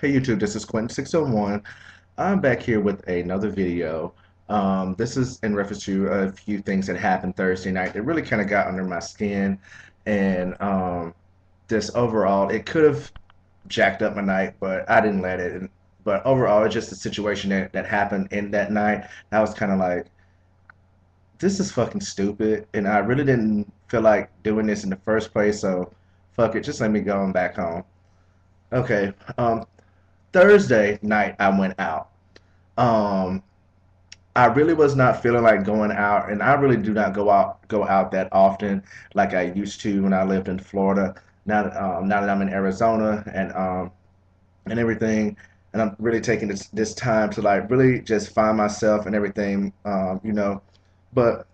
Hey YouTube, this is Quentin601. I'm back here with another video. This is in reference to a few things that happened Thursday night that really kind of got under my skin, and just overall, it could have jacked up my night, but I didn't let it. But overall, it's just a situation that happened in that night. And I was kind of like, this is fucking stupid, and I really didn't feel like doing this in the first place, so fuck it, just let me go on back home. Okay. Thursday night I went out. Um, I really was not feeling like going out, and I really do not go out that often like I used to when I lived in Florida. Now that I'm in Arizona and everything, and I'm really taking this time to like really just find myself and everything, But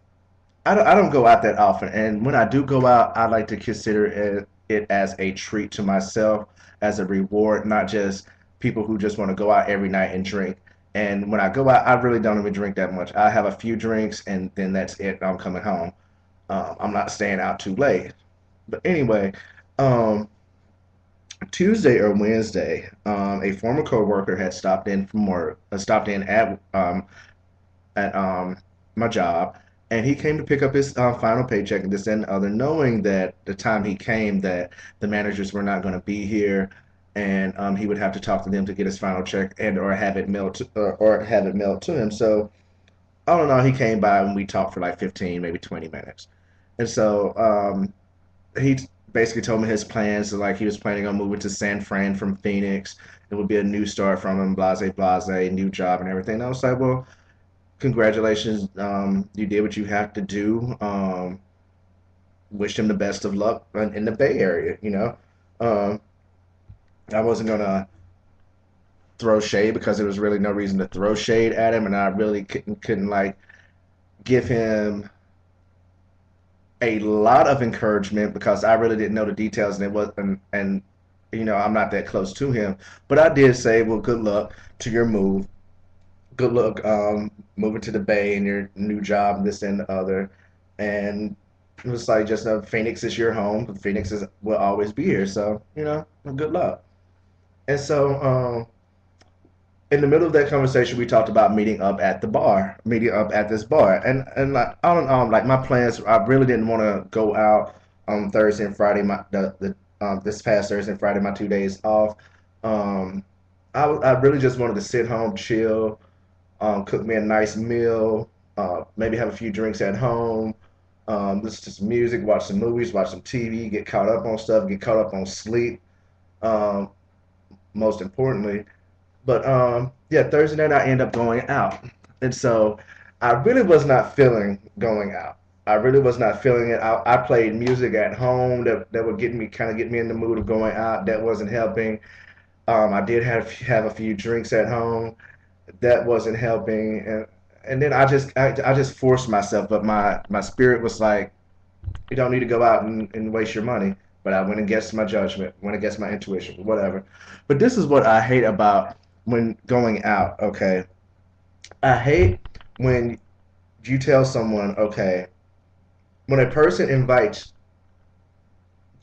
I don't go out that often, and when I do go out, I like to consider it as a treat to myself, as a reward, not just people who just want to go out every night and drink. And when I go out, I really don't even drink that much. I have a few drinks, and then that's it. I'm coming home. I'm not staying out too late. But anyway, um, Tuesday or Wednesday, a former coworker had stopped in from work, stopped in at my job, and he came to pick up his final paycheck and this and the other, knowing that the time he came that the managers were not going to be here, and he would have to talk to them to get his final check and or have it mailed or have it mailed to him. So all in all, he came by and we talked for like 15, maybe 20 minutes, and so he basically told me his plans. So like he was planning on moving to San Fran from Phoenix. It would be a new start from him, blase blase, new job and everything. And I was like, well, congratulations. You did what you have to do. Wish him the best of luck in the Bay Area. Um, I wasn't gonna throw shade because there was really no reason to throw shade at him, and I really couldn't like give him a lot of encouragement because I really didn't know the details, and it was and I'm not that close to him. But I did say, well, good luck to your move. Good luck moving to the Bay and your new job and this and the other. And it was like just Phoenix is your home. Phoenix will always be here. So good luck. And so in the middle of that conversation, we talked about meeting up at this bar, and like all in all, like my plans, I really didn't want to go out on Thursday and Friday. The this past Thursday and Friday, my 2 days off. Um, I really just wanted to sit home, chill, cook me a nice meal, maybe have a few drinks at home, listen to some music, watch some movies, watch some TV, get caught up on stuff, get caught up on sleep, um, most importantly. But yeah, Thursday night I end up going out, and so I really was not feeling going out. I really was not feeling it. I played music at home that would get me in the mood of going out. That wasn't helping. I did have a few drinks at home. That wasn't helping, and then I just forced myself. But my spirit was like, you don't need to go out and waste your money. But I went against my judgment, went against my intuition, whatever. But this is what I hate about when going out, okay? I hate when you tell someone, okay, when a person invites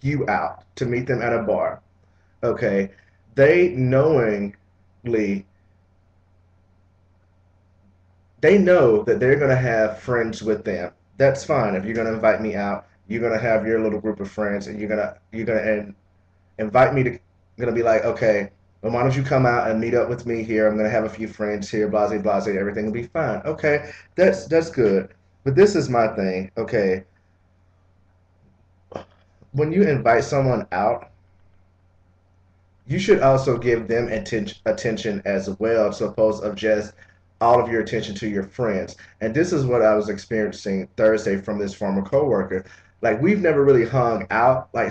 you out to meet them at a bar, okay, they knowingly they know that they're going to have friends with them. That's fine. If you're going to invite me out, you're going to have your little group of friends, and you're going to invite me to going to be like, okay, well, why don't you come out and meet up with me here? I'm going to have a few friends here, blase blase. Everything will be fine. Okay, that's good. But this is my thing. Okay, when you invite someone out, you should also give them attention as well, as opposed of just all of your attention to your friends. And this is what I was experiencing Thursday from this former coworker. Like we've never really hung out, but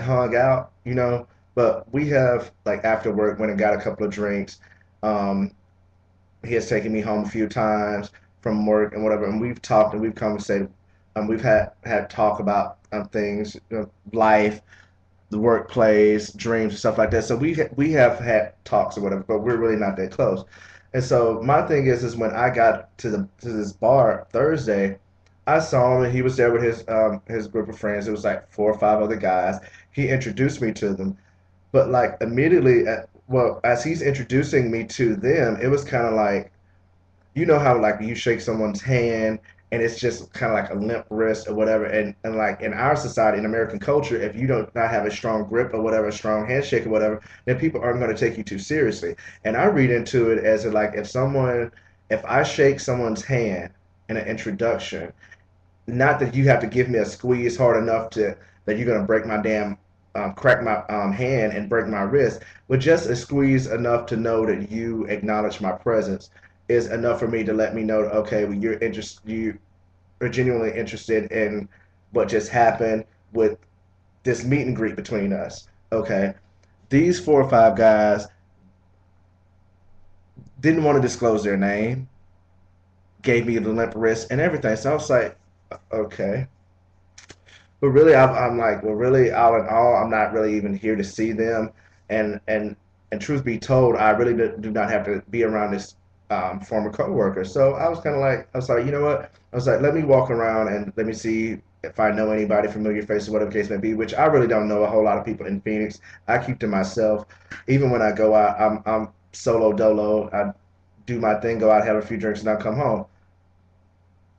we have like after work went and got a couple of drinks. Um, he has taken me home a few times from work and whatever, and we've talked and we've conversated. We've had talk about things, life, the workplace, dreams, and stuff like that. So we have had talks or whatever, but we're really not that close. And so my thing is when I got to this bar Thursday, I saw him and he was there with his group of friends. It was like four or five other guys. He introduced me to them, but like immediately. well, as he's introducing me to them, it was kind of like, you know how like you shake someone's hand and it's just kind of like a limp wrist or whatever, and like in our society, in American culture, if you don't not have a strong grip or whatever, a strong handshake or whatever, then people aren't going to take you too seriously. And I read into it as like if I shake someone's hand in an introduction, not that you have to give me a squeeze hard enough to that you're gonna break my damn crack my hand and break my wrist, but just a squeeze enough to know that you acknowledge my presence is enough for me to let me know, okay, well, you are genuinely interested in what just happened with this meet and greet between us. Okay, these 4 or 5 guys didn't want to disclose their name, gave me the limp wrist and everything. So I was like, okay. But really, I'm like, well, really, all in all, I'm not really even here to see them. And and and truth be told, I really do not have to be around this former coworker. So I was like, you know what? I was like, let me walk around and let me see if I know anybody, familiar face or whatever case may be. Which I really don't know a whole lot of people in Phoenix. I keep to myself. Even when I go out, I'm solo dolo. I do my thing, go out, have a few drinks, and I come home.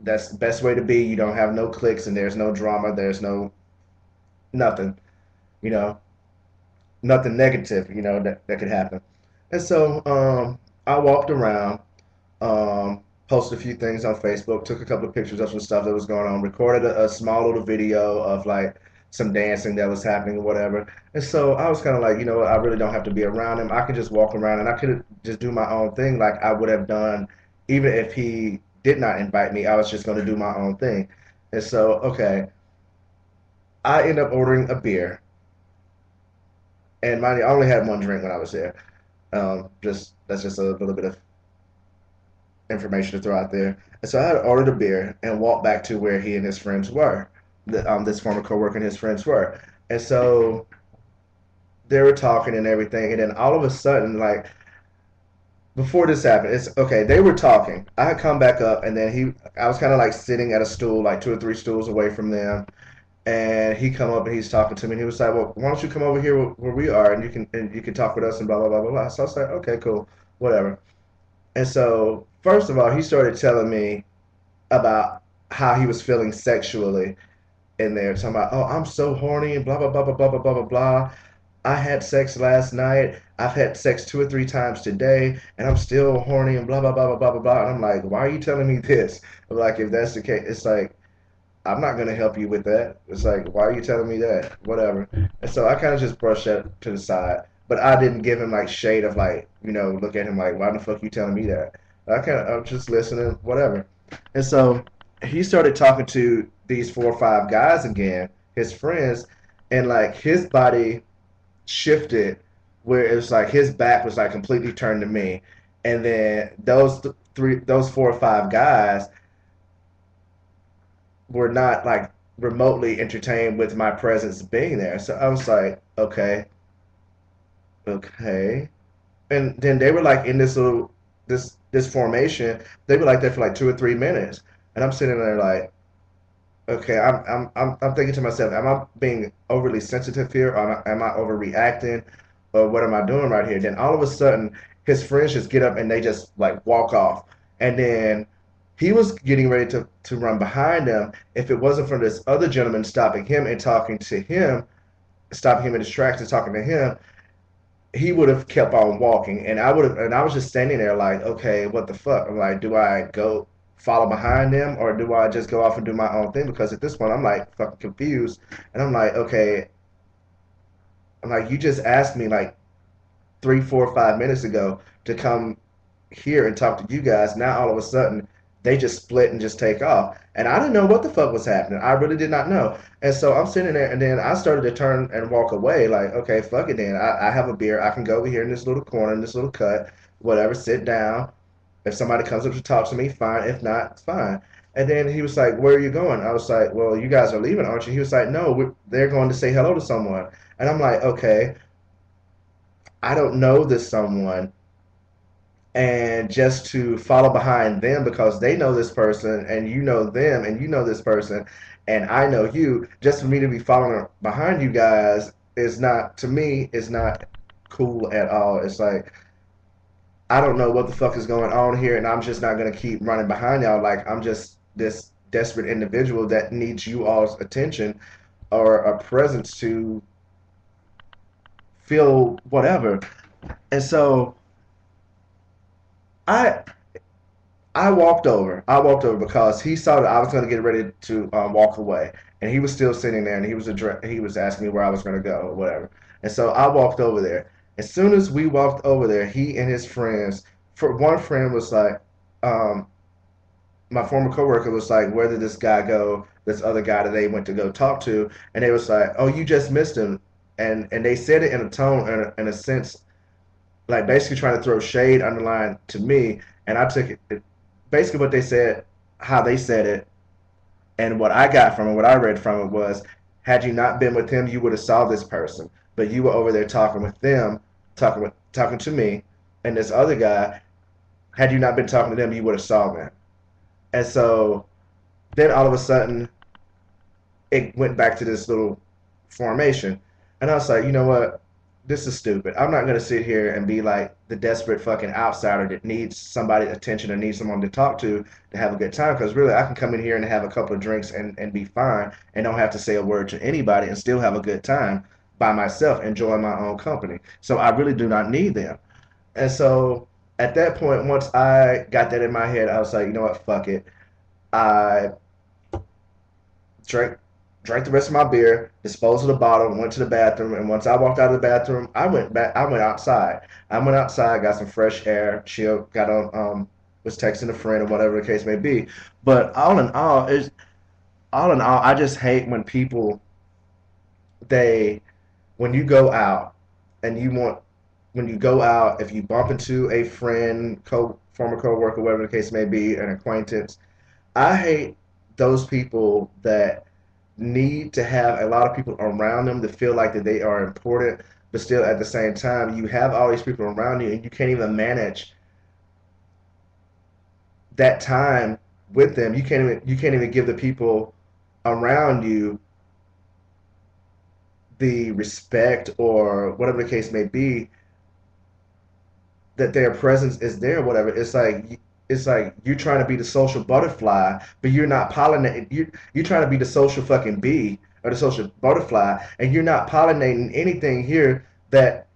That's the best way to be. You don't have no clicks and there's no drama. There's no nothing, you know, nothing negative, that could happen. And so I walked around, posted a few things on Facebook, took a couple of pictures of some stuff that was going on, recorded a small little video of like some dancing that was happening or whatever. And so I was kind of like, you know what, I really don't have to be around him. I could just walk around and I could just do my own thing like I would have done even if he did not invite me. I was just going to do my own thing. And so, okay, I end up ordering a beer, and mind you, I only had one drink when I was there. Just that's just a little bit of information to throw out there. And so I had ordered a beer and walked back to where he and his friends were. This former coworker and his friends were. And so they were talking and everything, and then all of a sudden, like before this happened, it's okay. They were talking. I had come back up, and then I was kind of like sitting at a stool, like 2 or 3 stools away from them, and he come up and he's talking to me and he was like, well, why don't you come over here where we are and you can talk with us and blah blah blah blah blah. So I was like, okay, cool, whatever. And so first of all, he started telling me about how he was feeling sexually in there, talking about, oh, I'm so horny and blah blah blah blah blah blah blah blah blah. I had sex last night. I've had sex 2 or 3 times today, and I'm still horny and blah blah blah blah blah blah blah. And I'm like, why are you telling me this? I'm like, if that's the case, it's like I'm not going to help you with that. It's like, why are you telling me that? Whatever. And so I kind of just brushed that to the side. But I didn't give him like shade of like, look at him like, why the fuck you telling me that? I'm just listening, whatever. And so he started talking to these 4 or 5 guys again, his friends, and like his body shifted where it was like his back was like completely turned to me. And then those 4 or 5 guys were not like remotely entertained with my presence being there. So I was like, okay, okay. And then they were like in this formation. They were like there for like 2 or 3 minutes, and I'm sitting there like, okay, I'm thinking to myself, am I being overly sensitive here, or am I overreacting, or what am I doing right here? Then all of a sudden, his friends just get up and they just like walk off, and then he was getting ready to run behind them. If it wasn't for this other gentleman stopping him and talking to him, stopping him in his tracks and talking to him, he would have kept on walking, and I was just standing there like, okay, what the fuck? I'm like, do I go follow behind them or do I just go off and do my own thing? Because at this point, I'm like fucking confused, and I'm like, okay, I'm like, you just asked me like 3, 4, 5 minutes ago to come here and talk to you guys. Now all of a sudden they just split and just take off. And I didn't know what the fuck was happening. I really did not know. And so I'm sitting there and then I started to turn and walk away like, okay, fuck it then. I have a beer. I can go over here in this little corner, in this little cut, whatever, sit down. If somebody comes up to talk to me, fine. If not, it's fine. And then he was like, where are you going? I was like, well, you guys are leaving, aren't you? He was like, no, they're going to say hello to someone. And I'm like, okay, I don't know this someone, and just to follow behind them because they know this person and you know them and you know this person and I know you, just for me to be following behind you guys is not, to me, is not cool at all. It's like I don't know what the fuck is going on here, and I'm just not gonna keep running behind y'all. Like I'm just this desperate individual that needs you all's attention or a presence to feel whatever. And so I I walked over. I walked over because he saw that I was going to get ready to walk away, and he was still sitting there, and he was asking me where I was going to go or whatever. And so I walked over there. As soon as we walked over there, he and his friends, for one friend was like, um, my former coworker was like, where did this guy go? This other guy that they went to go talk to, and they was like, oh, you just missed him, and they said it in a tone in a sense like basically trying to throw shade underlined to me, and I took it basically what they said, how they said it, and what I got from it, what I read from it was, had you not been with him, you would have saw this person, but you were over there talking with them, talking to me, and this other guy. Had you not been talking to them, you would have saw them. And so then all of a sudden, it went back to this little formation. And I was like, you know what? This is stupid. I'm not going to sit here and be like the desperate fucking outsider that needs somebody's attention and needs someone to talk to have a good time. Because really, I can come in here and have a couple of drinks and be fine and don't have to say a word to anybody and still have a good time by myself, enjoying my own company. So I really do not need them. And so at that point, once I got that in my head, I was like, you know what? Fuck it. I drank drank the rest of my beer, disposed of the bottle, went to the bathroom, and once I walked out of the bathroom, I went outside. I went outside, got some fresh air, chilled, got on was texting a friend or whatever the case may be. But all in all, I just hate when people they when you go out and you want when you go out, if you bump into a friend, former coworker, whatever the case may be, an acquaintance, I hate those people that need to have a lot of people around them to feel like that they are important, but still at the same time you have all these people around you and you can't even manage that time with them. You can't even give the people around you the respect or whatever the case may be that their presence is there, whatever. It's like you're trying to be the social butterfly, but you're not pollinating. You're trying to be the social fucking bee or the social butterfly, and you're not pollinating anything here. That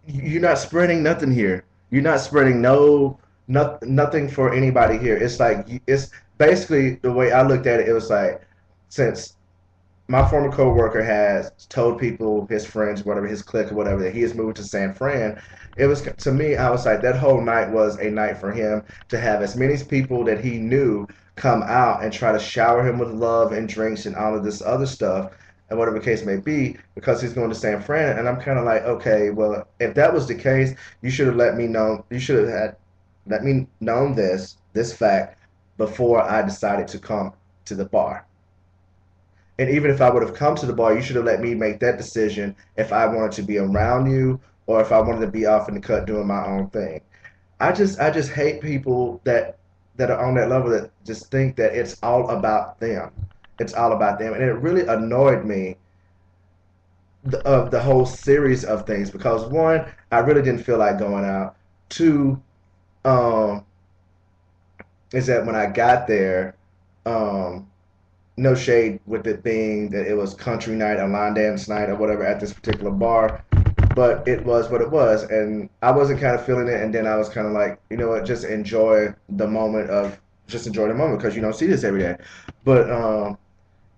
you're not spreading nothing here. You're not spreading nothing for anybody here. It's like it's basically the way I looked at it. It was like since my former coworker has told people, his friends, whatever, his clique or whatever, that he is moving to San Fran. It was to me, I was like, that whole night was a night for him to have as many people that he knew come out and try to shower him with love and drinks and all of this other stuff and whatever the case may be because he's going to San Fran. And I'm kind of like, okay, well, if that was the case, you should have let me know. You should have had let me known this fact before I decided to come to the bar. And even if I would have come to the bar, you should have let me make that decision if I wanted to be around you or if I wanted to be off in the cut doing my own thing. I just hate people that are on that level that just think that it's all about them. It's all about them, and it really annoyed me of the whole series of things because one, I really didn't feel like going out. Two, um, is that when I got there, um, no shade with it being that it was country night, a line dance night, or whatever at this particular bar, but it was what it was, and I wasn't kind of feeling it. And then I was kind of like, you know what, just enjoy the moment because you don't see this every day. But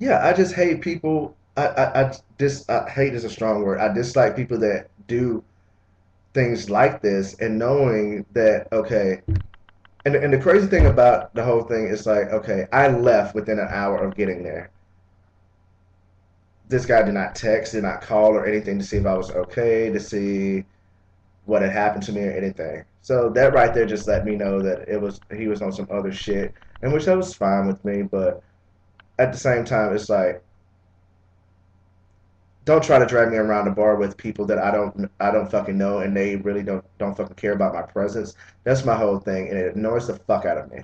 yeah, I just hate people. I hate is a strong word. I dislike people that do things like this and knowing that okay. And the crazy thing about the whole thing is like, okay, I left within an hour of getting there. This guy did not text, did not call or anything to see if I was okay, to see what had happened to me or anything. So that right there just let me know that it was he was on some other shit, and which that was fine with me. But at the same time, it's like don't try to drag me around the bar with people that I don't fucking know, and they really don't fucking care about my presence. That's my whole thing, and it annoys the fuck out of me.